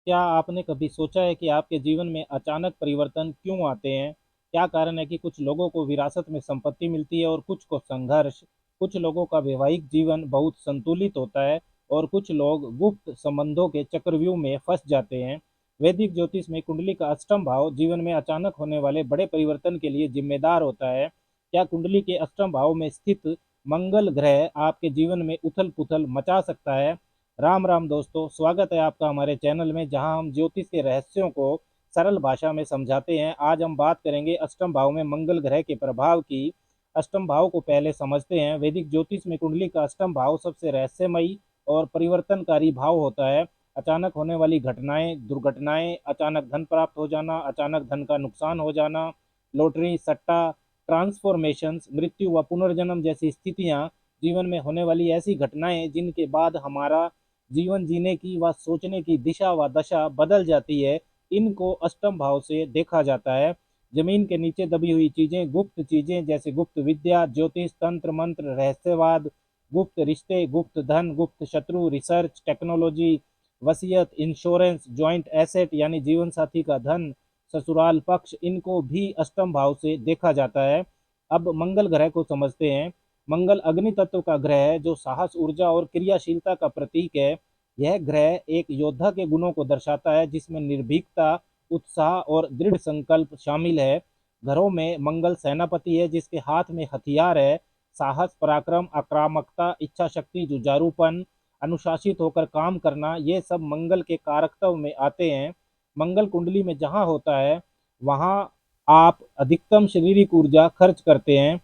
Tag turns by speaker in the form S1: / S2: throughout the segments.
S1: क्या आपने कभी सोचा है कि आपके जीवन में अचानक परिवर्तन क्यों आते हैं? क्या कारण है कि कुछ लोगों को विरासत में संपत्ति मिलती है और कुछ को संघर्ष? कुछ लोगों का वैवाहिक जीवन बहुत संतुलित होता है और कुछ लोग गुप्त संबंधों के चक्रव्यूह में फंस जाते हैं। वैदिक ज्योतिष में कुंडली का अष्टम भाव जीवन में अचानक होने वाले बड़े परिवर्तन के लिए जिम्मेदार होता है। क्या कुंडली के अष्टम भाव में स्थित मंगल ग्रह आपके जीवन में उथल पुथल मचा सकता है? राम राम दोस्तों, स्वागत है आपका हमारे चैनल में जहां हम ज्योतिष के रहस्यों को सरल भाषा में समझाते हैं। आज हम बात करेंगे अष्टम भाव में मंगल ग्रह के प्रभाव की। अष्टम भाव को पहले समझते हैं। वैदिक ज्योतिष में कुंडली का अष्टम भाव सबसे रहस्यमयी और परिवर्तनकारी भाव होता है। अचानक होने वाली घटनाएं, दुर्घटनाएं, अचानक धन प्राप्त हो जाना, अचानक धन का नुकसान हो जाना, लॉटरी, सट्टा, ट्रांसफॉर्मेशंस, मृत्यु व पुनर्जन्म जैसी स्थितियां जीवन में होने वाली ऐसी घटनाएं जिनके बाद हमारा जीवन जीने की व सोचने की दिशा व दशा बदल जाती है, इनको अष्टम भाव से देखा जाता है। जमीन के नीचे दबी हुई चीजें, गुप्त चीजें जैसे गुप्त विद्या, ज्योतिष, तंत्र मंत्र, रहस्यवाद, गुप्त रिश्ते, गुप्त धन, गुप्त शत्रु, रिसर्च, टेक्नोलॉजी, वसीयत, इंश्योरेंस, ज्वाइंट एसेट यानी जीवन साथी का धन, ससुराल पक्ष, इनको भी अष्टम भाव से देखा जाता है। अब मंगल ग्रह को समझते हैं। मंगल अग्नि तत्व का ग्रह है जो साहस, ऊर्जा और क्रियाशीलता का प्रतीक है। यह ग्रह एक योद्धा के गुणों को दर्शाता है जिसमें निर्भीकता, उत्साह और दृढ़ संकल्प शामिल है। घरों में मंगल सेनापति है जिसके हाथ में हथियार है। साहस, पराक्रम, आक्रामकता, इच्छा शक्ति, जुझारूपन, अनुशासित होकर काम करना, ये सब मंगल के कारकत्व में आते हैं। मंगल कुंडली में जहाँ होता है वहाँ आप अधिकतम शारीरिक ऊर्जा खर्च करते हैं।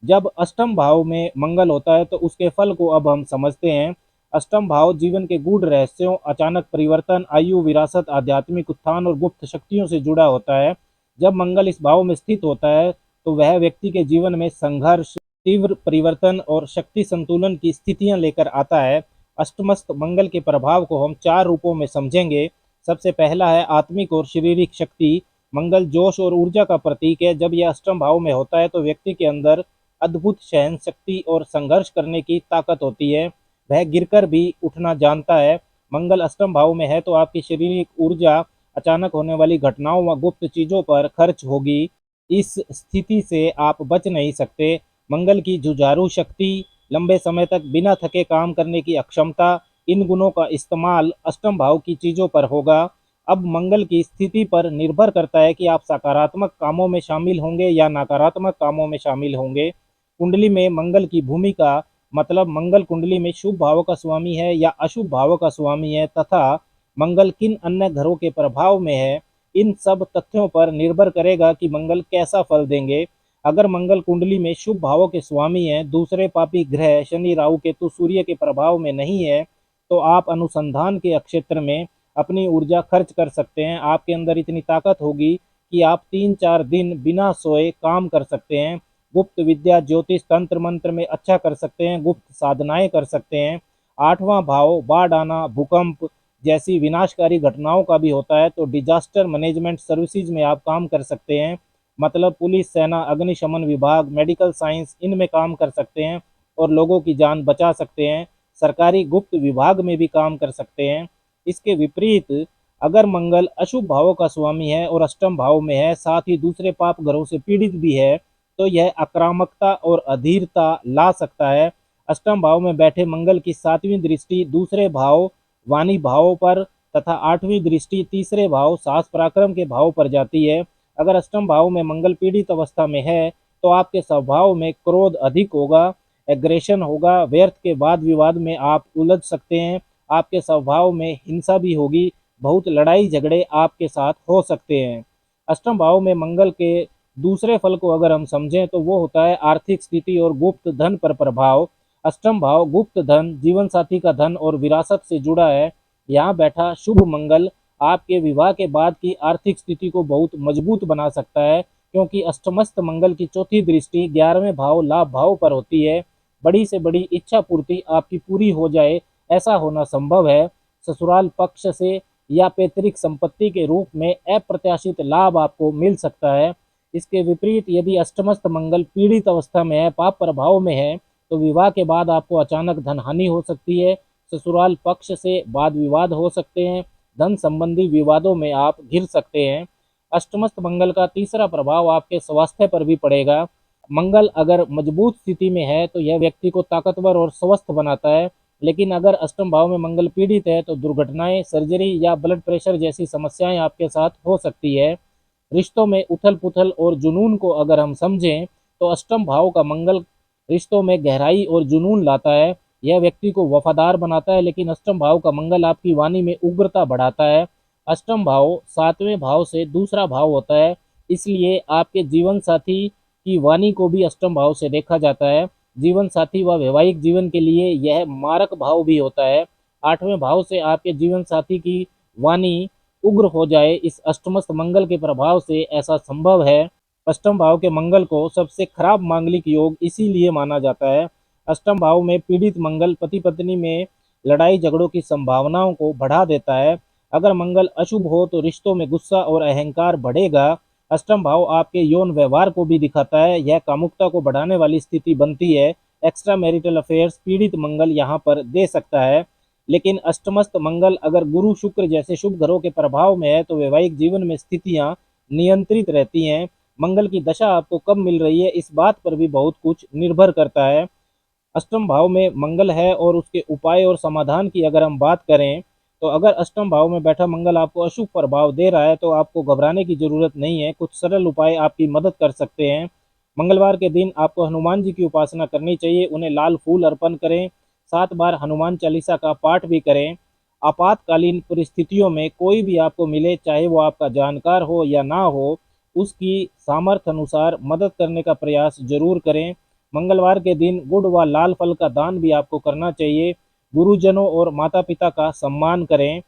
S1: जब अष्टम भाव में मंगल होता है तो उसके फल को अब हम समझते हैं। अष्टम भाव जीवन के गूढ़ रहस्यों, अचानक परिवर्तन, आयु, विरासत, आध्यात्मिक उत्थान और गुप्त शक्तियों से जुड़ा होता है। जब मंगल इस भाव में स्थित होता है तो वह व्यक्ति के जीवन में संघर्ष, तीव्र परिवर्तन और शक्ति संतुलन की स्थितियां लेकर आता है। अष्टमस्त मंगल के प्रभाव को हम चार रूपों में समझेंगे। सबसे पहला है आत्मिक और शारीरिक शक्ति। मंगल जोश और ऊर्जा का प्रतीक है। जब यह अष्टम भाव में होता है तो व्यक्ति के अंदर अद्भुत सहन शक्ति और संघर्ष करने की ताकत होती है। वह गिरकर भी उठना जानता है। मंगल अष्टम भाव में है तो आपकी शारीरिक ऊर्जा अचानक होने वाली घटनाओं व गुप्त चीजों पर खर्च होगी। इस स्थिति से आप बच नहीं सकते। मंगल की जुझारू शक्ति, लंबे समय तक बिना थके काम करने की अक्षमता, इन गुणों का इस्तेमाल अष्टम भाव की चीजों पर होगा। अब मंगल की स्थिति पर निर्भर करता है कि आप सकारात्मक कामों में शामिल होंगे या नकारात्मक कामों में शामिल होंगे। कुंडली में मंगल की भूमिका, मतलब मंगल कुंडली में शुभ भाव का स्वामी है या अशुभ भाव का स्वामी है तथा मंगल किन अन्य घरों के प्रभाव में है, इन सब तथ्यों पर निर्भर करेगा कि मंगल कैसा फल देंगे। अगर मंगल कुंडली में शुभ भावों के स्वामी है, दूसरे पापी ग्रह शनि, राहु, केतु, सूर्य के प्रभाव में नहीं है, तो आप अनुसंधान के क्षेत्र में अपनी ऊर्जा खर्च कर सकते हैं। आपके अंदर इतनी ताकत होगी कि आप 3-4 दिन बिना सोए काम कर सकते हैं। गुप्त विद्या, ज्योतिष, तंत्र मंत्र में अच्छा कर सकते हैं। गुप्त साधनाएं कर सकते हैं। आठवां भाव बाढ़ आना, भूकंप जैसी विनाशकारी घटनाओं का भी होता है, तो डिजास्टर मैनेजमेंट सर्विसेज में आप काम कर सकते हैं। मतलब पुलिस, सेना, अग्निशमन विभाग, मेडिकल साइंस, इनमें काम कर सकते हैं और लोगों की जान बचा सकते हैं। सरकारी गुप्त विभाग में भी काम कर सकते हैं। इसके विपरीत अगर मंगल अशुभ भावों का स्वामी है और अष्टम भाव में है, साथ ही दूसरे पाप ग्रहों से पीड़ित भी है, तो यह आक्रामकता और अधीरता ला सकता है। अष्टम भाव में बैठे मंगल की सातवीं दृष्टि दूसरे भाव वाणी भाव पर तथा आठवीं दृष्टि तीसरे भाव साहस पराक्रम के भाव पर जाती है। अगर अष्टम भाव में मंगल पीड़ित अवस्था में है तो आपके स्वभाव में क्रोध अधिक होगा, एग्रेशन होगा, व्यर्थ के वाद विवाद में आप उलझ सकते हैं। आपके स्वभाव में हिंसा भी होगी, बहुत लड़ाई झगड़े आपके साथ हो सकते हैं। अष्टम भाव में मंगल के दूसरे फल को अगर हम समझें तो वो होता है आर्थिक स्थिति और गुप्त धन पर प्रभाव। अष्टम भाव गुप्त धन, जीवन साथी का धन और विरासत से जुड़ा है। यहाँ बैठा शुभ मंगल आपके विवाह के बाद की आर्थिक स्थिति को बहुत मजबूत बना सकता है, क्योंकि अष्टमस्त मंगल की चौथी दृष्टि 11वें भाव लाभ भाव पर होती है। बड़ी से बड़ी इच्छा पूर्ति आपकी पूरी हो जाए, ऐसा होना संभव है। ससुराल पक्ष से या पैतृक संपत्ति के रूप में अप्रत्याशित लाभ आपको मिल सकता है। इसके विपरीत यदि अष्टमस्त मंगल पीड़ित अवस्था में है, पाप प्रभाव में है, तो विवाह के बाद आपको अचानक धन हानि हो सकती है। ससुराल पक्ष से वाद विवाद हो सकते हैं। धन संबंधी विवादों में आप घिर सकते हैं। अष्टमस्त मंगल का तीसरा प्रभाव आपके स्वास्थ्य पर भी पड़ेगा। मंगल अगर मजबूत स्थिति में है तो यह व्यक्ति को ताकतवर और स्वस्थ बनाता है, लेकिन अगर अष्टम भाव में मंगल पीड़ित है तो दुर्घटनाएं, सर्जरी या ब्लड प्रेशर जैसी समस्याएं आपके साथ हो सकती है। रिश्तों में उथल पुथल और जुनून को अगर हम समझें तो अष्टम भाव का मंगल रिश्तों में गहराई और जुनून लाता है। यह व्यक्ति को वफादार बनाता है, लेकिन अष्टम भाव का मंगल आपकी वाणी में उग्रता बढ़ाता है। अष्टम भाव सातवें भाव से दूसरा भाव होता है, इसलिए आपके जीवन साथी की वाणी को भी अष्टम भाव से देखा जाता है। जीवन साथी व वैवाहिक जीवन के लिए यह मारक भाव भी होता है। आठवें भाव से आपके जीवन साथी की वाणी उग्र हो जाए, इस अष्टमस्थ मंगल के प्रभाव से ऐसा संभव है। अष्टम भाव के मंगल को सबसे खराब मांगलिक योग इसीलिए माना जाता है। अष्टम भाव में पीड़ित मंगल पति पत्नी में लड़ाई झगड़ों की संभावनाओं को बढ़ा देता है। अगर मंगल अशुभ हो तो रिश्तों में गुस्सा और अहंकार बढ़ेगा। अष्टम भाव आपके यौन व्यवहार को भी दिखाता है, यह कामुकता को बढ़ाने वाली स्थिति बनती है। एक्स्ट्रा मैरिटल अफेयर्स पीड़ित मंगल यहाँ पर दे सकता है। लेकिन अष्टमस्त मंगल अगर गुरु शुक्र जैसे शुभ ग्रहों के प्रभाव में है तो वैवाहिक जीवन में स्थितियां नियंत्रित रहती हैं। मंगल की दशा आपको कब मिल रही है इस बात पर भी बहुत कुछ निर्भर करता है। अष्टम भाव में मंगल है और उसके उपाय और समाधान की अगर हम बात करें तो अगर अष्टम भाव में बैठा मंगल आपको अशुभ प्रभाव दे रहा है तो आपको घबराने की जरूरत नहीं है। कुछ सरल उपाय आपकी मदद कर सकते हैं। मंगलवार के दिन आपको हनुमान जी की उपासना करनी चाहिए, उन्हें लाल फूल अर्पण करें, 7 बार हनुमान चालीसा का पाठ भी करें। आपातकालीन परिस्थितियों में कोई भी आपको मिले, चाहे वो आपका जानकार हो या ना हो, उसकी सामर्थ्य अनुसार मदद करने का प्रयास जरूर करें। मंगलवार के दिन गुड़ व लाल फल का दान भी आपको करना चाहिए। गुरुजनों और माता पिता का सम्मान करें।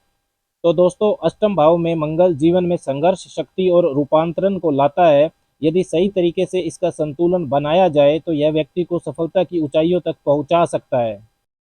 S1: तो दोस्तों, अष्टम भाव में मंगल जीवन में संघर्ष, शक्ति और रूपांतरण को लाता है। यदि सही तरीके से इसका संतुलन बनाया जाए तो यह व्यक्ति को सफलता की ऊंचाइयों तक पहुंचा सकता है।